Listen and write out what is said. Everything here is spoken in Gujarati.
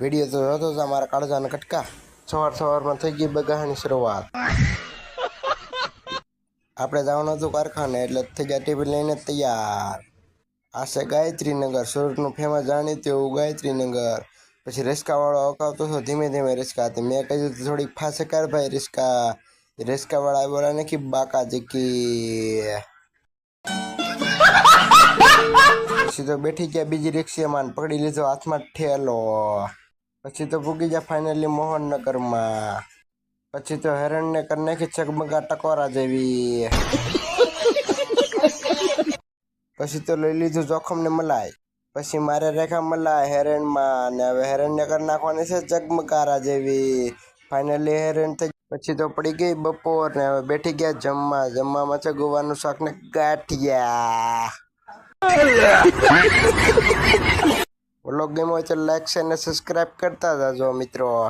વિડીયો તો જોતો જ અમારા કાળજાના કટકા સવારમાં થઈ ગઈ બગાહાની શરૂઆત। આપણે જવાનું હતું કારખાને એટલે થઈ ગયા ટિફિન લઈને તૈયાર। આ છે ગાયત્રીનગર, સુરતનું ફેમસ જાણીતું એવું ગાયત્રીનગર। પછી રિસ્કાવાળો અવકાવતો હતો ધીમે ધીમે રિસ્કા। મેં કહ્યું થોડીક ફાસે કર ભાઈ રિસ્કાવાળા બોલા ને કે બાકા જીકી। પછી તો બેઠી ગયા બીજી રિક્ષામાં પકડી લીધો હાથમાં ઠેલો। પછી તો પૂગી ગયા ફાઇનલી મોહનનગરમાં। પછી તો હેરણને કરી નાખી ચગમગા ટકોરા જેવી। પછી તો લઈ લીધું જોખમ ને મલાઈ। પછી મારે રેખા મલાઈ હેરણમાં ને હવે હેરણને કરી નાખવાની છે ચગમગારા જેવી। ફાઇનલી હેરણ થઈ। પછી તો પડી ગઈ બપોર ને હવે બેઠી ગયા જમવામાં છે ગુવાનું શાક ને ગાંઠિયા। વ્લોગ ગમ્યો હોય તો લાઈક શેર ને સબસ્ક્રાઇબ કરતા જાજો મિત્રો।